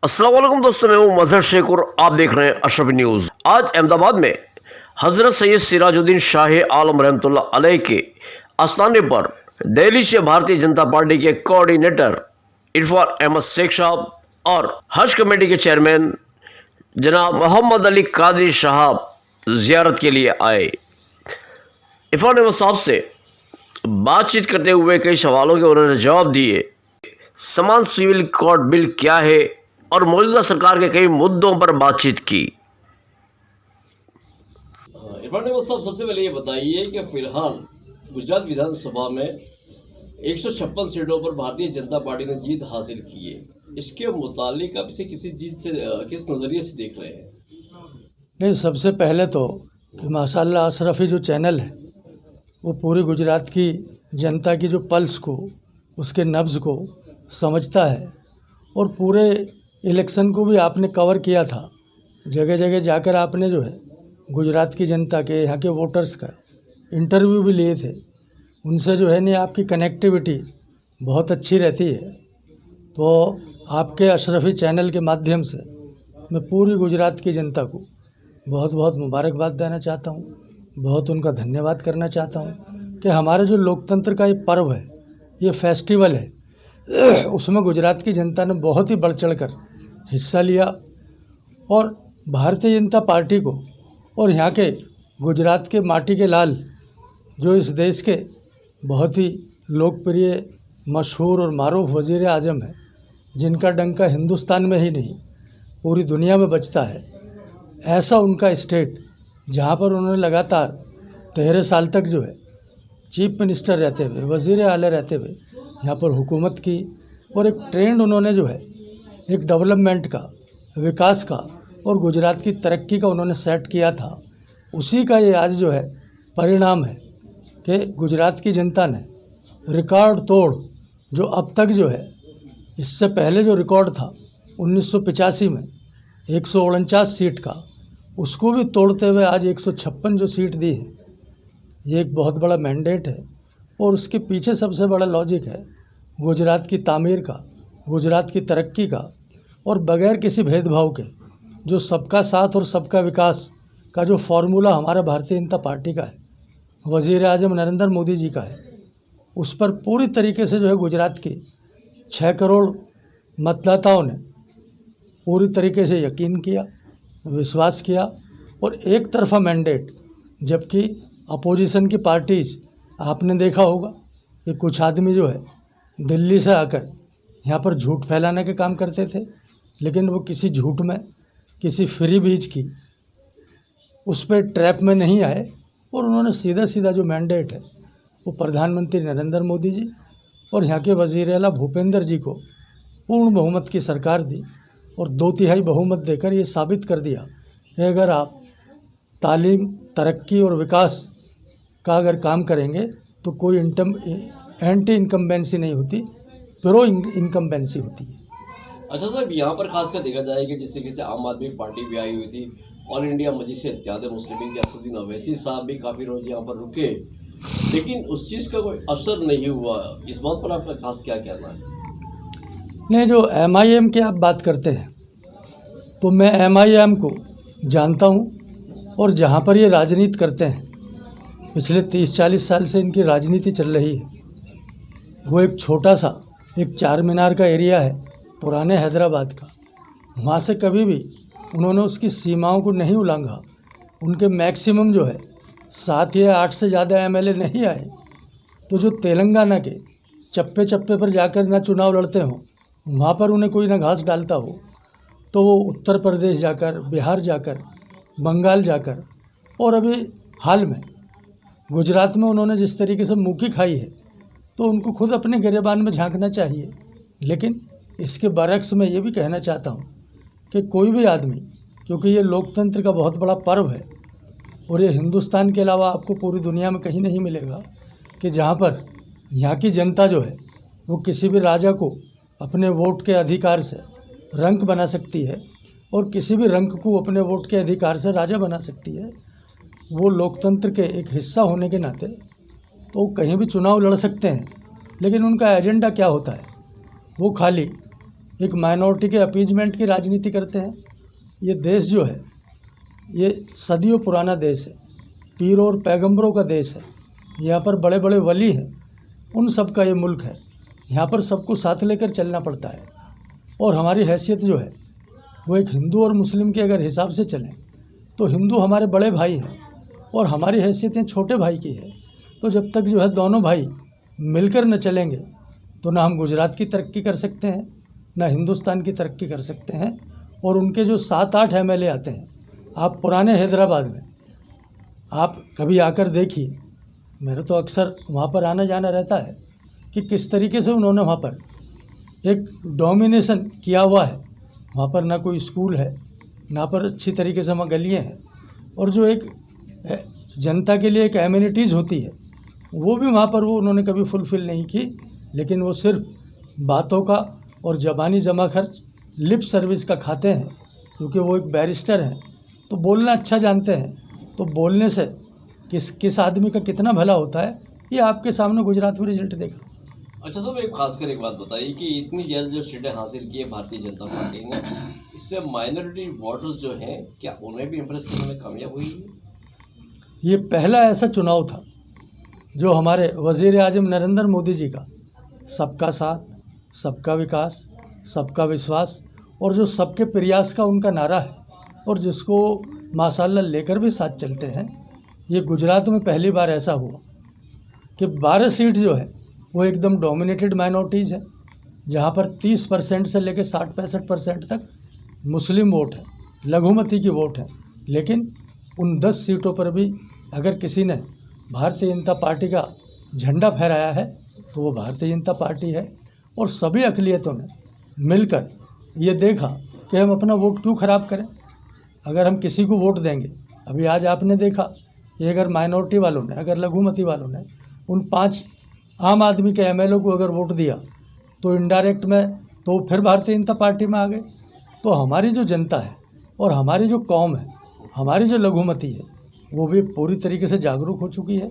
अस्सलाम वालेकुम दोस्तों, मैं हूं मजहर शेख और आप देख रहे हैं अशरफ न्यूज़। आज अहमदाबाद में हज़रत सैयद सिराजुद्दीन शाह आलम रहमतुल्लाह अलैह के आस्थाने पर दिल्ली से भारतीय जनता पार्टी के कोऑर्डिनेटर इरफान अहमद शेख साहब और हज कमेटी के चेयरमैन जनाब मोहम्मद अली कादरी साहब ज़ियारत के लिए आए। इरफान अहमद साहब से बातचीत करते हुए कई सवालों के उन्होंने जवाब दिए। समान सिविल कोड बिल क्या है और मौजूदा सरकार के कई मुद्दों पर बातचीत की। इरफान अहमद साहब, सबसे पहले ये बताइए कि फिलहाल गुजरात विधानसभा में 156 सीटों पर भारतीय जनता पार्टी ने जीत हासिल की है। इसके मुतालिक आप इसे किसी जीत से किस नज़रिए से देख रहे हैं? नहीं, सबसे पहले तो कि माशाल्लाह अशरफी जो चैनल है वो पूरी गुजरात की जनता की जो पल्स को, उसके नब्ज़ को समझता है और पूरे इलेक्शन को भी आपने कवर किया था। जगह जगह जाकर आपने जो है गुजरात की जनता के, यहाँ के वोटर्स का इंटरव्यू भी लिए थे। उनसे जो है नहीं, आपकी कनेक्टिविटी बहुत अच्छी रहती है। तो आपके अशरफी चैनल के माध्यम से मैं पूरी गुजरात की जनता को बहुत बहुत मुबारकबाद देना चाहता हूँ, बहुत उनका धन्यवाद करना चाहता हूँ कि हमारे जो लोकतंत्र का ये पर्व है, ये फेस्टिवल है, उसमें गुजरात की जनता ने बहुत ही बढ़ चढ़ कर हिस्सा लिया और भारतीय जनता पार्टी को और यहाँ के गुजरात के माटी के लाल जो इस देश के बहुत ही लोकप्रिय, मशहूर और मारूफ वज़ीर आज़म है, जिनका डंका हिंदुस्तान में ही नहीं पूरी दुनिया में बजता है, ऐसा उनका स्टेट जहाँ पर उन्होंने लगातार 13 साल तक जो है चीफ मिनिस्टर रहते हुए, वज़ीर आला रहते हुए यहाँ पर हुकूमत की और एक ट्रेंड उन्होंने जो है एक डेवलपमेंट का, विकास का और गुजरात की तरक्की का उन्होंने सेट किया था। उसी का ये आज जो है परिणाम है कि गुजरात की जनता ने रिकॉर्ड तोड़, जो अब तक जो है, इससे पहले जो रिकॉर्ड था 1985 में 149 सीट का, उसको भी तोड़ते हुए आज 156 जो सीट दी है, ये एक बहुत बड़ा मैंडेट है। और उसके पीछे सबसे बड़ा लॉजिक है गुजरात की तामीर का, गुजरात की तरक्की का, और बगैर किसी भेदभाव के जो सबका साथ और सबका विकास का जो फार्मूला हमारा भारतीय जनता पार्टी का है, वज़ीर आज़म नरेंद्र मोदी जी का है, उस पर पूरी तरीके से जो है गुजरात की 6 करोड़ मतदाताओं ने पूरी तरीके से यकीन किया, विश्वास किया और एक तरफा मैंडेट। जबकि अपोजिशन की पार्टीज़, आपने देखा होगा कि कुछ आदमी जो है दिल्ली से आकर यहाँ पर झूठ फैलाने के काम करते थे, लेकिन वो किसी झूठ में, किसी फ्री बीज की उस पर ट्रैप में नहीं आए और उन्होंने सीधा सीधा जो मैंडेट है वो प्रधानमंत्री नरेंद्र मोदी जी और यहाँ के वज़ीर आला भूपेंद्र जी को पूर्ण बहुमत की सरकार दी और 2/3 बहुमत देकर ये साबित कर दिया कि अगर आप तालीम, तरक्की और विकास का अगर काम करेंगे तो कोई एंटी इनकम्बेंसी नहीं होती, प्रो इनकम्बेंसी होती है। अच्छा साहब, यहाँ पर खासकर देखा जाए कि जिस तरीके से आम आदमी पार्टी भी आई हुई थी, ऑल इंडिया मजलिस इत्तेहाद मुस्लिमीन के असदुद्दीन अवैसी साहब भी काफ़ी रोज यहाँ पर रुके, लेकिन उस चीज़ का कोई असर नहीं हुआ। इस बात पर आपका खास क्या कहना है? नहीं, जो MIM की आप बात करते हैं तो मैं MIM को जानता हूँ और जहाँ पर ये राजनीति करते हैं, पिछले 30-40 साल से इनकी राजनीति चल रही है। वो एक छोटा सा एक चार मीनार का एरिया है पुराने हैदराबाद का, वहाँ से कभी भी उन्होंने उसकी सीमाओं को नहीं उल्लंघा। उनके मैक्सिमम जो है 7 या 8 से ज़्यादा MLA नहीं आए। तो जो तेलंगाना के चप्पे चप्पे पर जाकर ना चुनाव लड़ते हों, वहाँ पर उन्हें कोई ना घास डालता हो, तो वो उत्तर प्रदेश जाकर, बिहार जाकर, बंगाल जाकर और अभी हाल में गुजरात में उन्होंने जिस तरीके से मुँह की खाई है, तो उनको खुद अपने गिरेबान में झांकना चाहिए। लेकिन इसके बरक्स में ये भी कहना चाहता हूँ कि कोई भी आदमी, क्योंकि ये लोकतंत्र का बहुत बड़ा पर्व है और ये हिंदुस्तान के अलावा आपको पूरी दुनिया में कहीं नहीं मिलेगा कि जहाँ पर यहाँ की जनता जो है वो किसी भी राजा को अपने वोट के अधिकार से रंक बना सकती है और किसी भी रंक को अपने वोट के अधिकार से राजा बना सकती है। वो लोकतंत्र के एक हिस्सा होने के नाते तो कहीं भी चुनाव लड़ सकते हैं, लेकिन उनका एजेंडा क्या होता है? वो खाली एक माइनॉरिटी के अपीजमेंट की राजनीति करते हैं। ये देश जो है ये सदियों पुराना देश है, पीरों और पैगंबरों का देश है। यहाँ पर बड़े बड़े वली हैं, उन सब का ये मुल्क है। यहाँ पर सबको साथ लेकर चलना पड़ता है। और हमारी हैसियत जो है वो एक हिंदू और मुस्लिम के अगर हिसाब से चलें तो हिंदू हमारे बड़े भाई हैं और हमारी हैसियतें छोटे भाई की है। तो जब तक जो है दोनों भाई मिलकर न चलेंगे तो ना हम गुजरात की तरक्की कर सकते हैं, ना हिंदुस्तान की तरक्की कर सकते हैं। और उनके जो 7-8 MLA आते हैं, आप पुराने हैदराबाद में आप कभी आकर देखिए, मेरा तो अक्सर वहाँ पर आना जाना रहता है कि किस तरीके से उन्होंने वहाँ पर एक डोमिनेशन किया हुआ है। वहाँ पर ना कोई स्कूल है, ना पर अच्छी तरीके से वहाँ गलियाँ हैं, और जो एक जनता के लिए एक एमिनिटीज़ होती है वो भी वहाँ पर वो उन्होंने कभी फुलफ़िल नहीं की। लेकिन वो सिर्फ बातों का और ज़बानी जमा खर्च लिप सर्विस का खाते हैं, क्योंकि वो एक बैरिस्टर हैं तो बोलना अच्छा जानते हैं। तो बोलने से किस आदमी का कितना भला होता है ये आपके सामने गुजरात में रिजल्ट देखा। अच्छा साहब, एक खासकर एक बात बताइए कि इतनी जल्द जो सीटें हासिल की है भारतीय जनता पार्टी ने, इसमें माइनॉरिटी वोटर्स जो हैं क्या उन्हें भी इम्प्रेस करने में कामयाब हुई है? ये पहला ऐसा चुनाव था जो हमारे वज़ीर आज़म नरेंद्र मोदी जी का सबका साथ, सबका विकास, सबका विश्वास और जो सबके प्रयास का उनका नारा है, और जिसको माशाल्लाह लेकर भी साथ चलते हैं। ये गुजरात में पहली बार ऐसा हुआ कि 12 सीट जो है वो एकदम डोमिनेटेड माइनॉरिटीज़ है, जहाँ पर 30% से लेकर 60-65% तक मुस्लिम वोट है, लघुमती की वोट है। लेकिन उन 10 सीटों पर भी अगर किसी ने भारतीय जनता पार्टी का झंडा फहराया है तो वो भारतीय जनता पार्टी है। और सभी अक़लियतों ने मिलकर ये देखा कि हम अपना वोट क्यों ख़राब करें। अगर हम किसी को वोट देंगे, अभी आज आपने देखा कि अगर माइनॉरिटी वालों ने, अगर लघुमती वालों ने उन 5 आम आदमी के MLA को अगर वोट दिया तो इनडायरेक्ट में तो फिर भारतीय जनता पार्टी में आ गए। तो हमारी जो जनता है और हमारी जो कौम है, हमारी जो लघुमती है, वो भी पूरी तरीके से जागरूक हो चुकी है।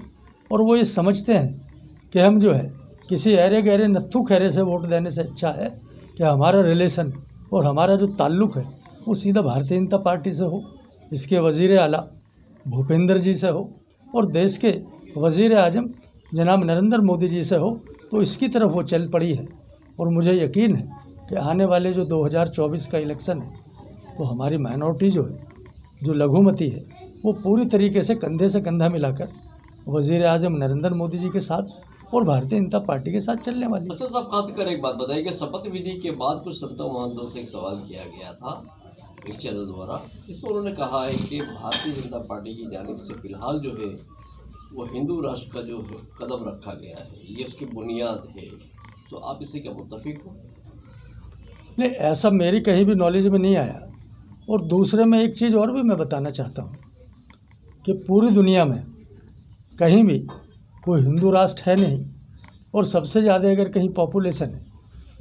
और वो ये समझते हैं कि हम जो है किसी अरे गहरे नत्थू खैरे से वोट देने से अच्छा है कि हमारा रिलेशन और हमारा जो ताल्लुक़ है वो सीधा भारतीय जनता पार्टी से हो, इसके वज़ीर आला भूपेंद्र जी से हो और देश के वज़ीर आज़म जनाब नरेंद्र मोदी जी से हो। तो इसकी तरफ वो चल पड़ी है। और मुझे यकीन है कि आने वाले जो 2024 का इलेक्शन है तो हमारी माइनॉरिटी जो है, जो लघुमती है, वो पूरी तरीके से कंधे से कंधा मिलाकर वज़ीर आज़म नरेंद्र मोदी जी के साथ और भारतीय जनता पार्टी के साथ चलने वाली है। अच्छा साहब, खासकर एक बात बताइए कि शपथ विधि के बाद कुछ संतों महंतों से एक सवाल किया गया था एक चैनल द्वारा, जिसमें उन्होंने कहा है कि भारतीय जनता पार्टी की जानिब से फिलहाल जो है वो हिंदू राष्ट्र का जो कदम रखा गया है, ये उसकी बुनियाद है। तो आप इससे क्या मुत्तफिक हो? नहीं, ऐसा मेरी कहीं भी नॉलेज में नहीं आया। और दूसरे में एक चीज़ और भी मैं बताना चाहता हूँ कि पूरी दुनिया में कहीं भी कोई हिंदू राष्ट्र है नहीं। और सबसे ज़्यादा अगर कहीं पॉपुलेशन है,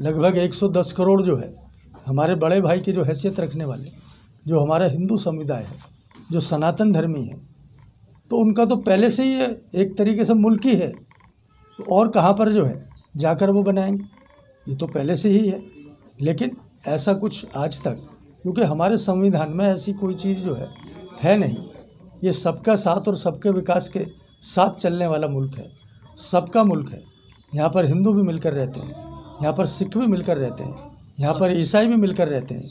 लगभग 110 करोड़ जो है हमारे बड़े भाई की जो हैसियत रखने वाले, जो हमारा हिंदू समुदाय है, जो सनातन धर्मी है, तो उनका तो पहले से ही एक तरीके से मुल्क ही है। तो और कहाँ पर जो है जाकर वो बनाएंगे, ये तो पहले से ही है। लेकिन ऐसा कुछ आज तक, क्योंकि हमारे संविधान में ऐसी कोई चीज़ जो है नहीं। ये सबका साथ और सबके विकास के साथ चलने वाला मुल्क है, सबका मुल्क है। यहाँ पर हिंदू भी मिलकर रहते हैं, यहाँ पर सिख भी मिलकर रहते हैं, यहाँ पर ईसाई भी मिलकर रहते हैं,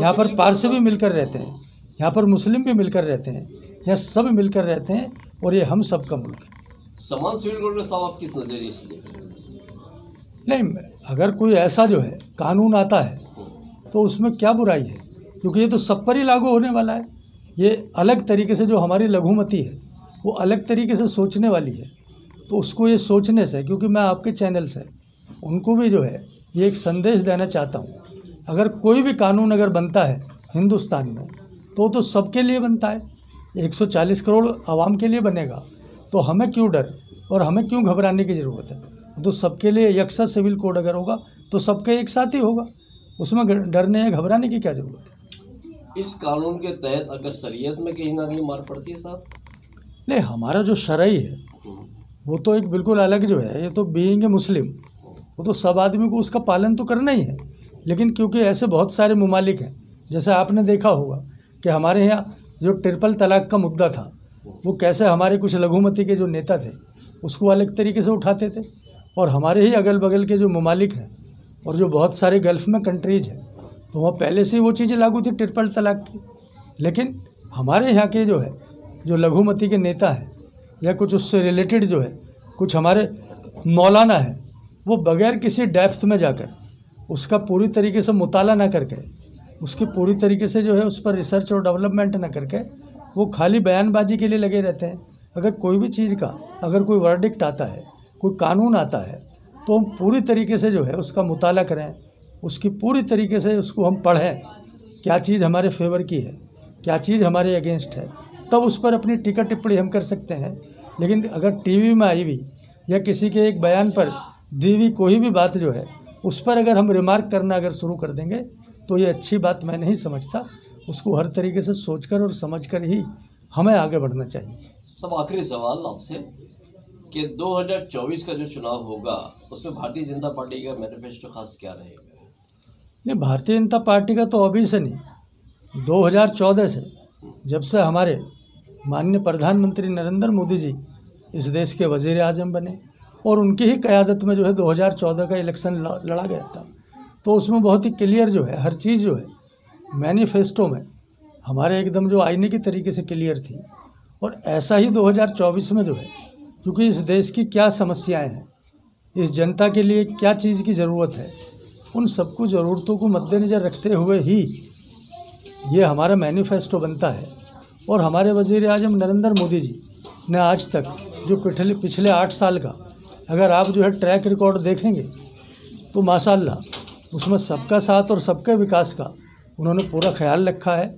यहाँ पर पारसी भी मिलकर रहते हैं, यहाँ पर मुस्लिम भी मिलकर रहते हैं, यहाँ सब मिलकर रहते हैं। और ये हम सब का मुल्क है। समान सिविल कोड का सवाल आप किस नज़रिए से देख रहे हैं? नहीं, अगर कोई ऐसा जो है कानून आता है तो उसमें क्या बुराई है, क्योंकि ये तो सब पर ही लागू होने वाला है। ये अलग तरीके से जो हमारी लघुमती है वो अलग तरीके से सोचने वाली है। तो उसको ये सोचने से, क्योंकि मैं आपके चैनल से उनको भी जो है ये एक संदेश देना चाहता हूँ, अगर कोई भी कानून अगर बनता है हिंदुस्तान में तो सबके लिए बनता है। 140 करोड़ आवाम के लिए बनेगा, तो हमें क्यों डर और हमें क्यों घबराने की ज़रूरत है। तो सबके लिए यकसा सिविल कोड अगर होगा तो सबके एक साथ ही होगा, उसमें डरने या घबराने की क्या ज़रूरत है। इस कानून के तहत अगर शरीयत में कहीं ना कहीं मार पड़ती है साहब? नहीं, हमारा जो शरई है वो तो एक बिल्कुल अलग जो है। ये तो बीइंग ए मुस्लिम, वो तो सब आदमी को उसका पालन तो करना ही है। लेकिन क्योंकि ऐसे बहुत सारे ममालिक हैं, जैसे आपने देखा होगा कि हमारे यहाँ जो ट्रिपल तलाक का मुद्दा था, वो कैसे हमारे कुछ लघुमती के जो नेता थे उसको अलग तरीके से उठाते थे, और हमारे ही अगल बगल के जो ममालिक हैं और जो बहुत सारे गल्फ़ में कंट्रीज हैं, तो वहाँ पहले से ही वो चीज़ें लागू थी ट्रिपल तलाक की। लेकिन हमारे यहाँ के जो है जो लघुमती के नेता हैं या कुछ उससे रिलेटेड जो है कुछ हमारे मौलाना है, वो बगैर किसी डेप्थ में जाकर उसका पूरी तरीके से मुताला ना करके, उसकी पूरी तरीके से जो है उस पर रिसर्च और डेवलपमेंट ना करके, वो खाली बयानबाजी के लिए लगे रहते हैं। अगर कोई भी चीज़ का अगर कोई वर्डिक्ट आता है, कोई कानून आता है, तो हम पूरी तरीके से जो है उसका मुताला करें, उसकी पूरी तरीके से उसको हम पढ़ें, क्या चीज़ हमारे फेवर की है, क्या चीज़ हमारे अगेंस्ट है, तब उस पर अपनी टीका टिप्पणी हम कर सकते हैं। लेकिन अगर टीवी में आई हुई या किसी के एक बयान पर दी हुई कोई भी बात जो है उस पर अगर हम रिमार्क करना अगर शुरू कर देंगे तो ये अच्छी बात मैं नहीं समझता। उसको हर तरीके से सोचकर और समझकर ही हमें आगे बढ़ना चाहिए। सब आखिरी सवाल आपसे कि 2024 का जो चुनाव होगा उसमें भारतीय जनता पार्टी का मैनिफेस्टो खास क्या रहेगा? नहीं, भारतीय जनता पार्टी का तो अभी से नहीं, 2014 से, जब से हमारे माननीय प्रधानमंत्री नरेंद्र मोदी जी इस देश के वज़ीर आज़म बने और उनकी ही क़यादत में जो है 2014 का इलेक्शन लड़ा गया था, तो उसमें बहुत ही क्लियर जो है हर चीज़ जो है मैनिफेस्टो में हमारे एकदम जो आईने की तरीके से क्लियर थी। और ऐसा ही 2024 में जो है, क्योंकि इस देश की क्या समस्याएं हैं, इस जनता के लिए क्या चीज़ की ज़रूरत है, उन सबको ज़रूरतों को मद्देनज़र रखते हुए ही ये हमारा मैनिफेस्टो बनता है। और हमारे वज़ीर आज़म नरेंद्र मोदी जी ने आज तक जो पिछले 8 साल का अगर आप जो है ट्रैक रिकॉर्ड देखेंगे तो माशाअल्लाह उसमें सबका साथ और सबके विकास का उन्होंने पूरा ख्याल रखा है।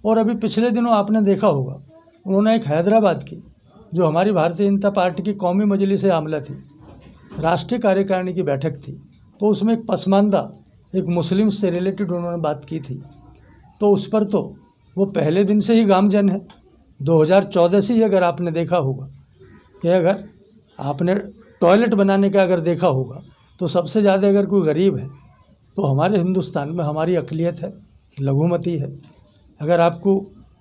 और अभी पिछले दिनों आपने देखा होगा उन्होंने एक हैदराबाद की जो हमारी भारतीय जनता पार्टी की कौमी मजलिस आमला थी, राष्ट्रीय कार्यकारिणी की बैठक थी, तो उसमें एक पसमानदा एक मुस्लिम से रिलेटेड उन्होंने बात की थी। तो उस पर तो वो पहले दिन से ही गामजन है। 2014 से ही अगर आपने देखा होगा कि अगर आपने टॉयलेट बनाने का अगर देखा होगा तो सबसे ज़्यादा अगर कोई गरीब है तो हमारे हिंदुस्तान में हमारी अक़लियत है, लघुमती है। अगर आपको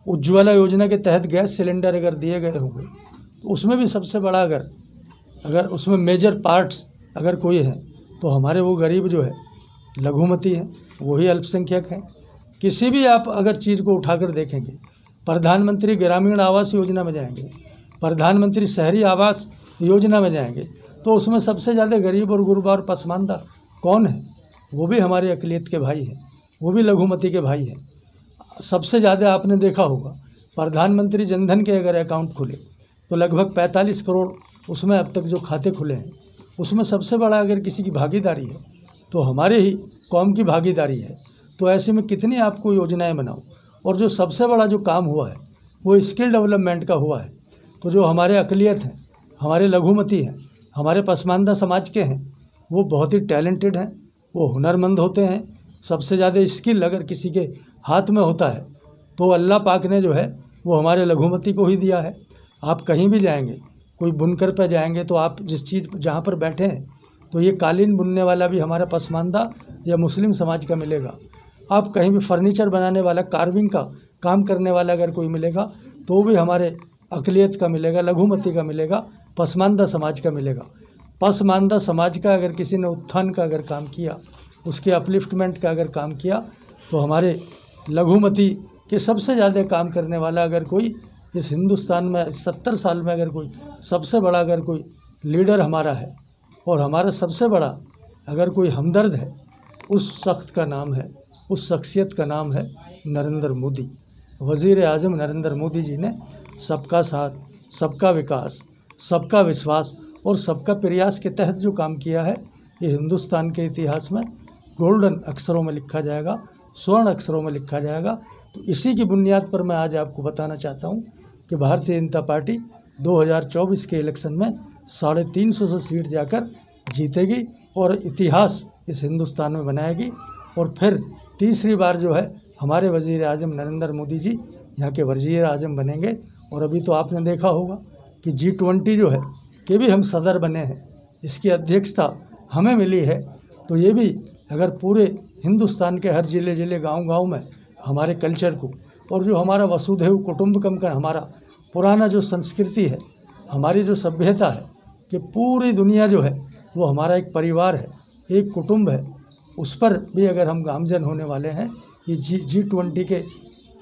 उज्ज्वला योजना के तहत गैस सिलेंडर अगर दिए गए होंगे तो उसमें भी सबसे बड़ा अगर उसमें मेजर पार्ट्स अगर कोई है तो हमारे वो गरीब जो है लघुमती हैं, वही अल्पसंख्यक हैं। किसी भी आप अगर चीज़ को उठाकर देखेंगे, प्रधानमंत्री ग्रामीण आवास योजना में जाएंगे, प्रधानमंत्री शहरी आवास योजना में जाएंगे, तो उसमें सबसे ज़्यादा गरीब और गुरबा और पसमानदा कौन है? वो भी हमारे अक़लियत के भाई हैं, वो भी लघुमती के भाई हैं। सबसे ज़्यादा आपने देखा होगा प्रधानमंत्री जनधन के अगर अकाउंट खुले तो लगभग 45 करोड़ उसमें अब तक जो खाते खुले हैं उसमें सबसे बड़ा अगर किसी की भागीदारी है तो हमारे ही कौम की भागीदारी है। तो ऐसे में कितनी आपको योजनाएं बनाओ। और जो सबसे बड़ा जो काम हुआ है वो स्किल डेवलपमेंट का हुआ है। तो जो हमारे अक़लियत हैं, हमारे लघुमती हैं, हमारे पसमानदा समाज के हैं, वो बहुत ही टैलेंटेड हैं, वो हुनरमंद होते हैं। सबसे ज़्यादा स्किल अगर किसी के हाथ में होता है तो अल्लाह पाक ने जो है वो हमारे लघुमती को ही दिया है। आप कहीं भी जाएंगे, कोई बुनकर पे जाएंगे तो आप जिस चीज़ जहाँ पर बैठे हैं तो ये कालीन बुनने वाला भी हमारा पसमानदा या मुस्लिम समाज का मिलेगा। आप कहीं भी फर्नीचर बनाने वाला, कार्विंग का काम करने वाला अगर कोई मिलेगा तो भी हमारे अक़लियत का मिलेगा, लघुमती का मिलेगा, पसमानदा समाज का मिलेगा। पसमानदा समाज का अगर किसी ने उत्थान का अगर काम किया, उसके अपलिफ्टमेंट का अगर काम किया, तो हमारे लघुमती के सबसे ज़्यादा काम करने वाला अगर कोई इस हिंदुस्तान में 70 साल में अगर कोई सबसे बड़ा अगर कोई लीडर हमारा है और हमारा सबसे बड़ा अगर कोई हमदर्द है, उस शख्स का नाम है, उस शख्सियत का नाम है नरेंद्र मोदी। वज़ीर आज़म नरेंद्र मोदी जी ने सबका साथ, सबका विकास, सबका विश्वास और सबका प्रयास के तहत जो काम किया है, ये हिंदुस्तान के इतिहास में गोल्डन अक्षरों में लिखा जाएगा, स्वर्ण अक्षरों में लिखा जाएगा। तो इसी की बुनियाद पर मैं आज आपको बताना चाहता हूँ कि भारतीय जनता पार्टी 2024 के इलेक्शन में 350 सीट जाकर जीतेगी और इतिहास इस हिंदुस्तान में बनाएगी। और फिर तीसरी बार जो है हमारे वज़ीर आज़म नरेंद्र मोदी जी यहाँ के वज़ीर आज़म बनेंगे। और अभी तो आपने देखा होगा कि G20 जो है कि भी हम सदर बने हैं, इसकी अध्यक्षता हमें मिली है। तो ये भी अगर पूरे हिंदुस्तान के हर ज़िले ज़िले गांव-गांव में हमारे कल्चर को और जो हमारा वसुधैव कुटुंबकम का हमारा पुराना जो संस्कृति है, हमारी जो सभ्यता है कि पूरी दुनिया जो है वो हमारा एक परिवार है, एक कुटुंब है, उस पर भी अगर हम गामजन होने वाले हैं, ये G20 के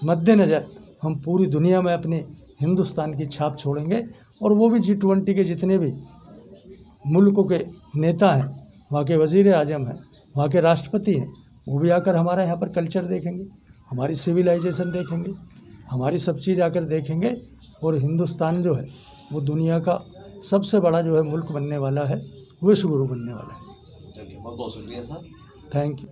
मद्देनज़र हम पूरी दुनिया में अपने हिंदुस्तान की छाप छोड़ेंगे और वो भी G20 के जितने भी मुल्कों के नेता हैं, वहाँ के वज़ीर आज़म हैं, वहाँ के राष्ट्रपति हैं, वो भी आकर हमारा यहाँ पर कल्चर देखेंगे, हमारी सिविलाइजेशन देखेंगे, हमारी सब चीज़ आकर देखेंगे और हिंदुस्तान जो है वो दुनिया का सबसे बड़ा जो है मुल्क बनने वाला है, विश्व गुरु बनने वाला है। चलिए, बहुत बहुत शुक्रिया सर। Thank you.